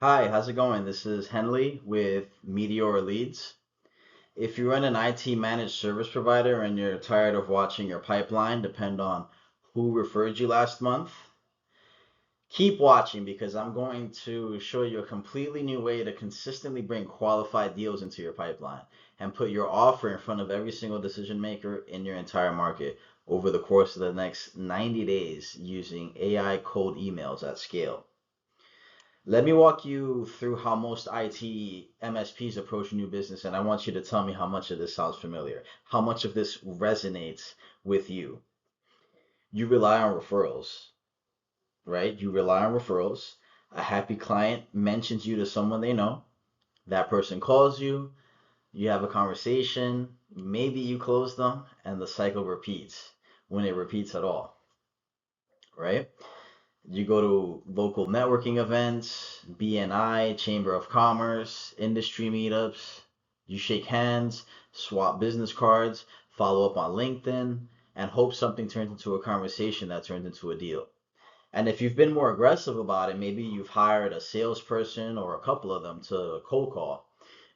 Hi, how's it going? This is Henley with Meteor Leads. If you run an IT managed service provider and you're tired of watching your pipeline depend on who referred you last month, keep watching because I'm going to show you a completely new way to consistently bring qualified deals into your pipeline and put your offer in front of every single decision maker in your entire market over the course of the next 90 days using AI cold emails at scale. Let me walk you through how most IT MSPs approach new business, and I want you to tell me how much of this sounds familiar, how much of this resonates with you. You rely on referrals, right? You rely on referrals. A happy client mentions you to someone they know. That person calls you, you have a conversation, maybe you close them, and the cycle repeats when it repeats at all, right? You go to local networking events, BNI, Chamber of Commerce, industry meetups. You shake hands, swap business cards, follow up on LinkedIn, and hope something turns into a conversation that turns into a deal. And if you've been more aggressive about it, maybe you've hired a salesperson or a couple of them to cold call.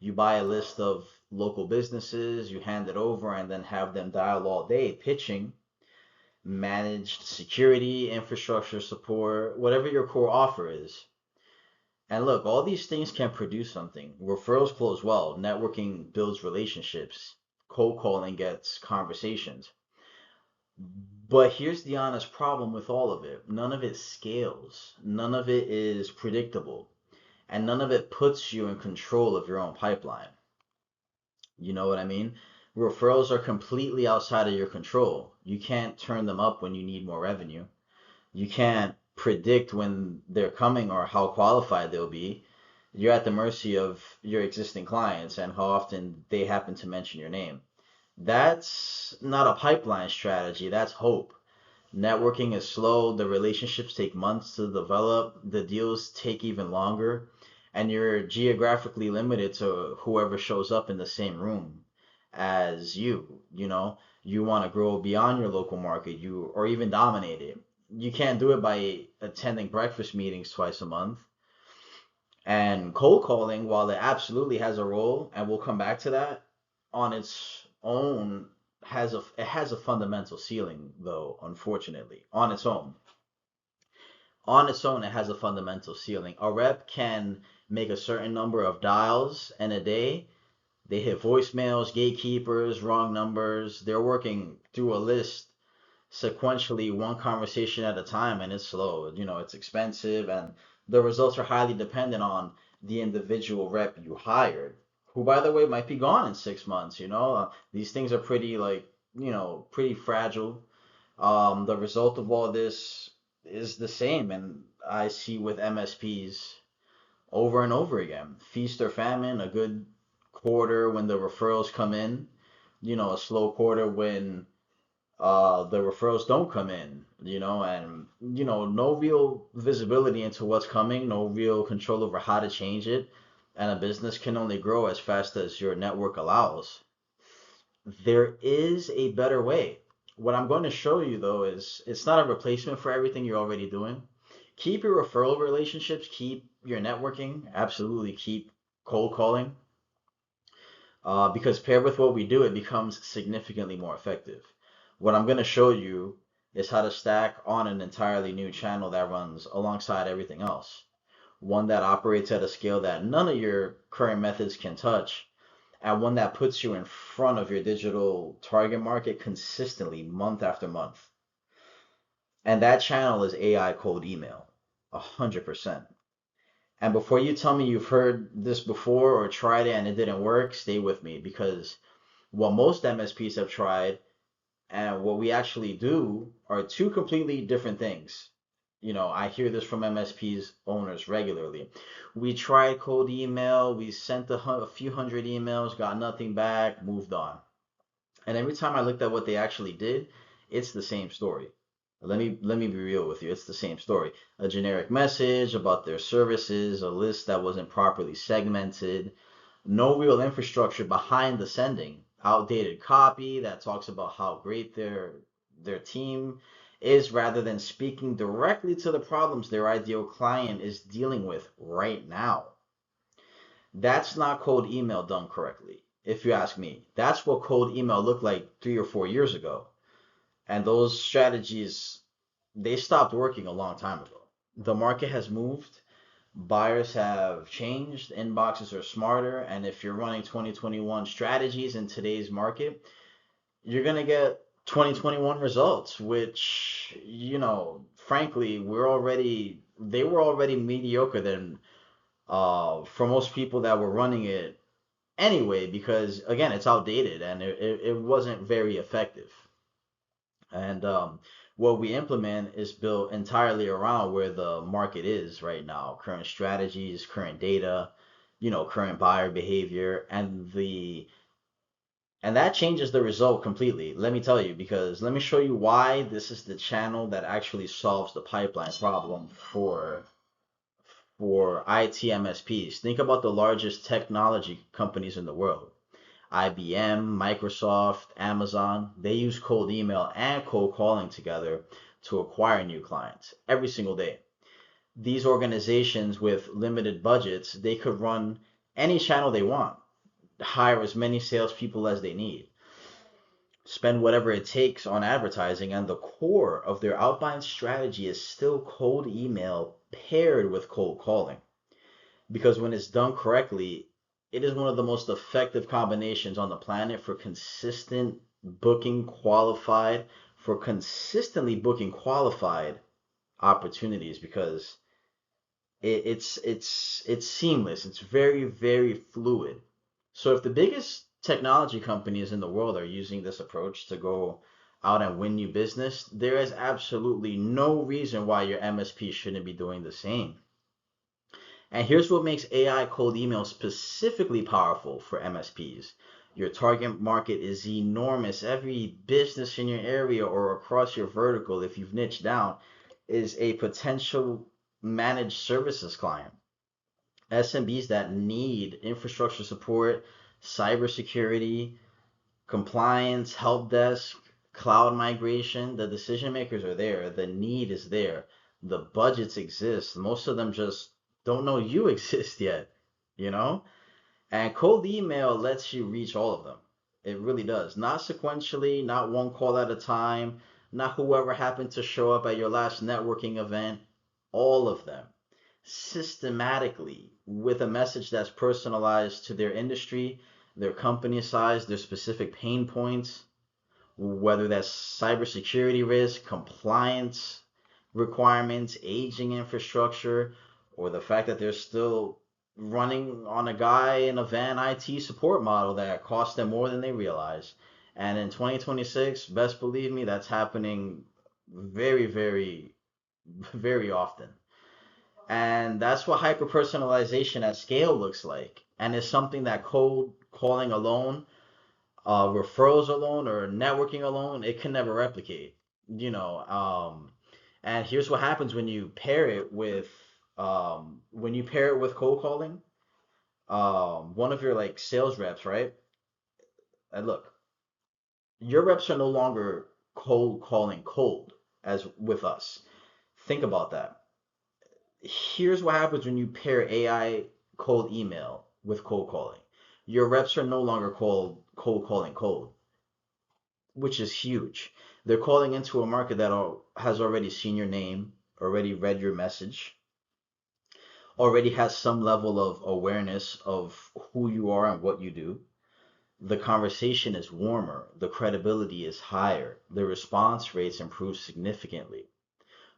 You buy a list of local businesses, you hand it over, and then have them dial all day pitching managed security, infrastructure support, whatever your core offer is. And look, all these things can produce something. Referrals close well, networking builds relationships, cold calling gets conversations. But here's the honest problem with all of it, none of it scales, none of it is predictable, and none of it puts you in control of your own pipeline. You know what I mean? Referrals are completely outside of your control. You can't turn them up when you need more revenue. You can't predict when they're coming or how qualified they'll be. You're at the mercy of your existing clients and how often they happen to mention your name. That's not a pipeline strategy, that's hope. Networking is slow, the relationships take months to develop, the deals take even longer, and you're geographically limited to whoever shows up in the same room as you. You want to grow beyond your local market, you or even dominate it. You can't do it by attending breakfast meetings twice a month. And cold calling, while it absolutely has a role, and we'll come back to that, on its own it has a fundamental ceiling though, unfortunately. On its own it has a fundamental ceiling. A rep can make a certain number of dials in a day. They hit voicemails, gatekeepers, wrong numbers. They're working through a list sequentially, one conversation at a time, and it's slow. It's expensive, and the results are highly dependent on the individual rep you hired, who, by the way, might be gone in 6 months. These things are pretty, like, pretty fragile. The result of all this is the same, and I see with MSPs over and over again. Feast or famine, a good quarter when the referrals come in, a slow quarter when the referrals don't come in, and no real visibility into what's coming, no real control over how to change it, and a business can only grow as fast as your network allows. There is a better way. What I'm going to show you though is it's not a replacement for everything you're already doing. Keep your referral relationships, keep your networking, absolutely keep cold calling, because paired with what we do, it becomes significantly more effective. What I'm going to show you is how to stack on an entirely new channel that runs alongside everything else. One that operates at a scale that none of your current methods can touch, and one that puts you in front of your digital target market consistently month after month. And that channel is AI cold email, 100%. And before you tell me you've heard this before or tried it and it didn't work, stay with me because what most MSPs have tried and what we actually do are two completely different things. I hear this from MSPs owners regularly. We tried cold email, we sent a few hundred emails, got nothing back, moved on. And every time I looked at what they actually did, it's the same story. Let me be real with you. It's the same story. A generic message about their services, a list that wasn't properly segmented, no real infrastructure behind the sending, outdated copy that talks about how great their team is rather than speaking directly to the problems their ideal client is dealing with right now. That's not cold email done correctly, if you ask me. That's what cold email looked like 3 or 4 years ago. And those strategies, they stopped working a long time ago. The market has moved, buyers have changed, inboxes are smarter, and if you're running 2021 strategies in today's market, you're going to get 2021 results, which, frankly, they were already mediocre than for most people that were running it anyway, because again, it's outdated and it wasn't very effective. And what we implement is built entirely around where the market is right now, current strategies, current data, current buyer behavior, and that changes the result completely. Let me tell you, because let me show you why this is the channel that actually solves the pipeline problem for IT MSPs. Think about the largest technology companies in the world. IBM, Microsoft, Amazon, they use cold email and cold calling together to acquire new clients every single day. These organizations with limited budgets, they could run any channel they want, hire as many salespeople as they need, spend whatever it takes on advertising, and the core of their outbound strategy is still cold email paired with cold calling. Because when it's done correctly, it is one of the most effective combinations on the planet for consistently booking qualified opportunities, because it's seamless. It's very, very fluid. So if the biggest technology companies in the world are using this approach to go out and win new business, there is absolutely no reason why your MSP shouldn't be doing the same. And here's what makes AI cold email specifically powerful for MSPs. Your target market is enormous. Every business in your area or across your vertical, if you've niched down, is a potential managed services client. SMBs that need infrastructure support, cybersecurity, compliance, help desk, cloud migration, the decision makers are there, the need is there, the budgets exist. Most of them just don't know you exist yet, you know? And cold email lets you reach all of them. It really does. Not sequentially, not one call at a time, not whoever happened to show up at your last networking event, all of them systematically with a message that's personalized to their industry, their company size, their specific pain points, whether that's cybersecurity risk, compliance requirements, aging infrastructure, or the fact that they're still running on a guy in a van IT support model that costs them more than they realize. And in 2026, best believe me, that's happening very, very, very often. And that's what hyper personalization at scale looks like. And it's something that cold calling alone, referrals alone, or networking alone, it can never replicate. You know, and here's what happens when you pair it with cold calling. One of your like sales reps, right? And look, your reps are no longer cold calling cold as with us. Think about that. Here's what happens when you pair AI cold email with cold calling. Your reps are no longer cold calling cold, which is huge. They're calling into a market that has already seen your name, already read your message, already has some level of awareness of who you are and what you do. The conversation is warmer, the credibility is higher, the response rates improve significantly.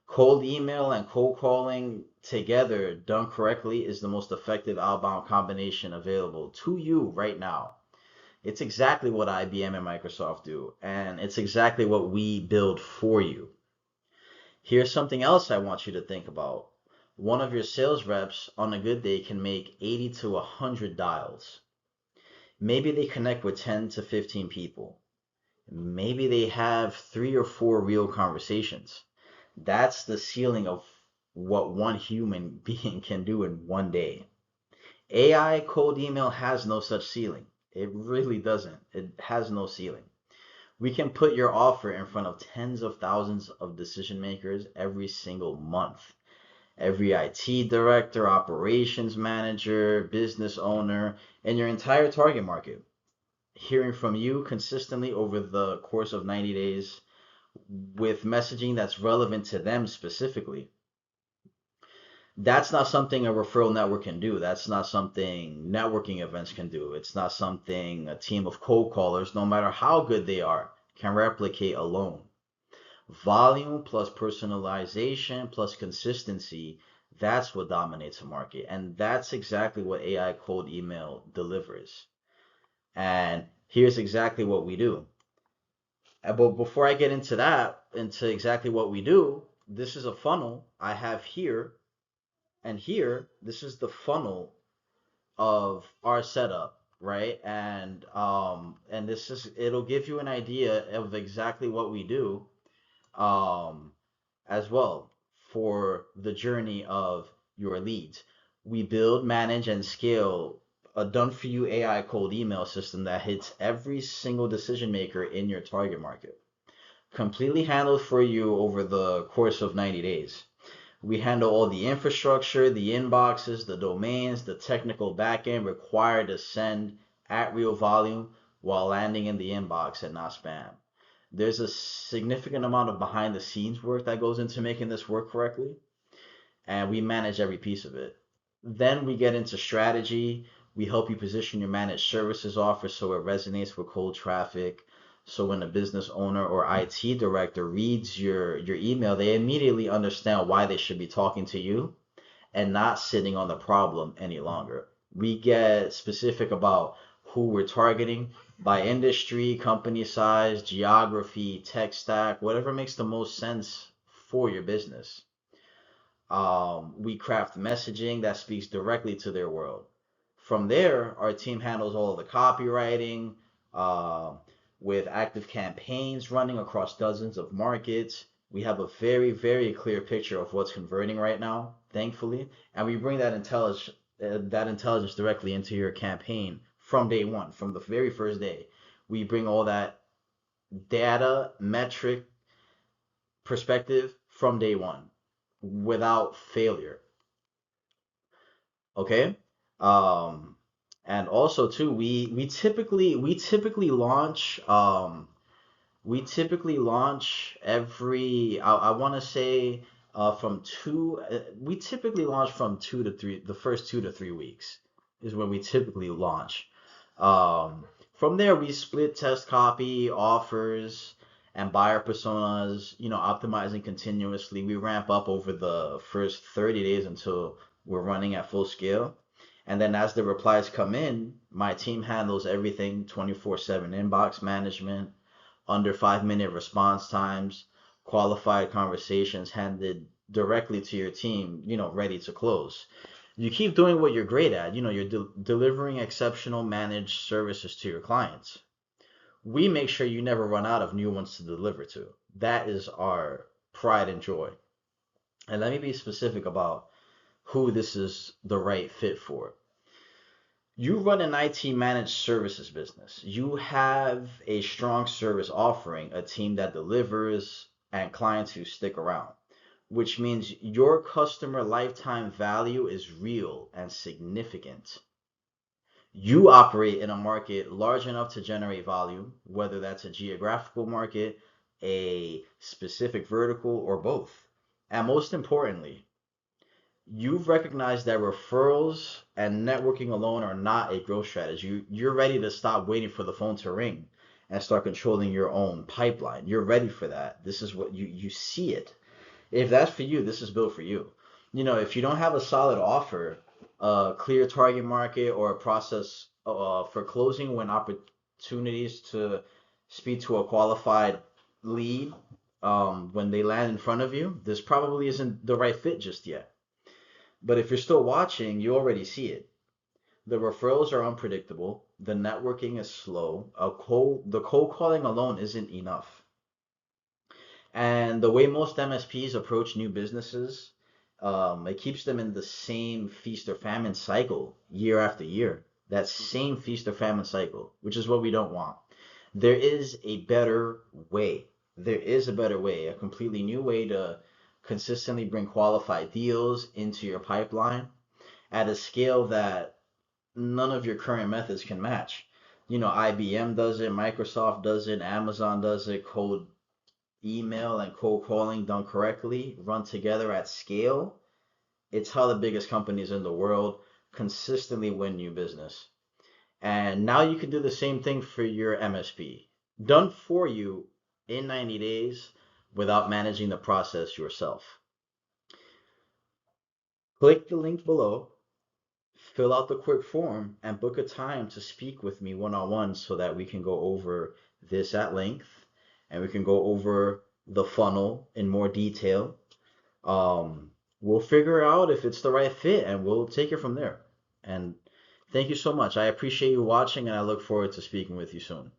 Cold email and cold calling together, done correctly, is the most effective outbound combination available to you right now. It's exactly what IBM and Microsoft do, and it's exactly what we build for you. Here's something else I want you to think about. One of your sales reps on a good day can make 80 to 100 dials. Maybe they connect with 10 to 15 people. Maybe they have 3 or 4 real conversations. That's the ceiling of what one human being can do in one day. AI cold email has no such ceiling. It really doesn't. It has no ceiling. We can put your offer in front of tens of thousands of decision makers every single month. Every IT director, operations manager, business owner, and your entire target market. Hearing from you consistently over the course of 90 days with messaging that's relevant to them specifically. That's not something a referral network can do. That's not something networking events can do. It's not something a team of cold callers, no matter how good they are, can replicate alone. Volume plus personalization plus consistency, that's what dominates a market. And that's exactly what AI cold email delivers. And here's exactly what we do. But before I get into that, into exactly what we do, this is a funnel I have here and here. This is the funnel of our setup, right? And this is, it'll give you an idea of exactly what we do, um as well, for the journey of your leads. We build, manage, and scale a done for you AI cold email system that hits every single decision maker in your target market, completely handled for you over the course of 90 days. We handle all the infrastructure, the inboxes, the domains, the technical backend required to send at real volume while landing in the inbox and not spam. There's a significant amount of behind the scenes work that goes into making this work correctly, and we manage every piece of it. Then we get into strategy. We help you position your managed services offer so it resonates with cold traffic. So when a business owner or IT director reads your email, they immediately understand why they should be talking to you and not sitting on the problem any longer. We get specific about who we're targeting by industry, company size, geography, tech stack, whatever makes the most sense for your business. We craft messaging that speaks directly to their world. From there, our team handles all of the copywriting, uh, with active campaigns running across dozens of markets. We have a very, very clear picture of what's converting right now, thankfully, and we bring that intelligence directly into your campaign from day one, from the very first day. We bring all that data, metric perspective from day one without failure. Okay. Um, and also too, we typically launch every, I want to say, from two we typically launch from 2 to 3, the first 2 to 3 weeks is when we typically launch. From there we split test copy, offers, and buyer personas, optimizing continuously. We ramp up over the first 30 days until we're running at full scale. And then as the replies come in, my team handles everything: 24/7 inbox management, under 5 minute response times, qualified conversations handed directly to your team, ready to close. You keep doing what you're great at. You're delivering exceptional managed services to your clients. We make sure you never run out of new ones to deliver to. That is our pride and joy. And let me be specific about who this is the right fit for. You run an IT managed services business. You have a strong service offering, a team that delivers, and clients who stick around, which means your customer lifetime value is real and significant. You operate in a market large enough to generate volume, whether that's a geographical market, a specific vertical, or both. And most importantly, you've recognized that referrals and networking alone are not a growth strategy. You're ready to stop waiting for the phone to ring and start controlling your own pipeline. You're ready for that. This is what you see it. If that's for you, this is built for you. If you don't have a solid offer, a clear target market, or a process for closing when opportunities to speak to a qualified lead, when they land in front of you, this probably isn't the right fit just yet. But if you're still watching, you already see it. The referrals are unpredictable. The networking is slow. The cold calling alone isn't enough. And the way most MSPs approach new businesses, it keeps them in the same feast or famine cycle year after year. That same feast or famine cycle, which is what we don't want. There is a better way. There is a better way, a completely new way to consistently bring qualified deals into your pipeline at a scale that none of your current methods can match. You know, IBM does it, Microsoft does it, Amazon does it, cold email and cold calling done correctly, run together at scale. It's how the biggest companies in the world consistently win new business. And now you can do the same thing for your MSP. Done for you in 90 days without managing the process yourself. Click the link below, fill out the quick form, and book a time to speak with me one on one so that we can go over this at length and we can go over the funnel in more detail. We'll figure out if it's the right fit and we'll take it from there. And thank you so much. I appreciate you watching and I look forward to speaking with you soon.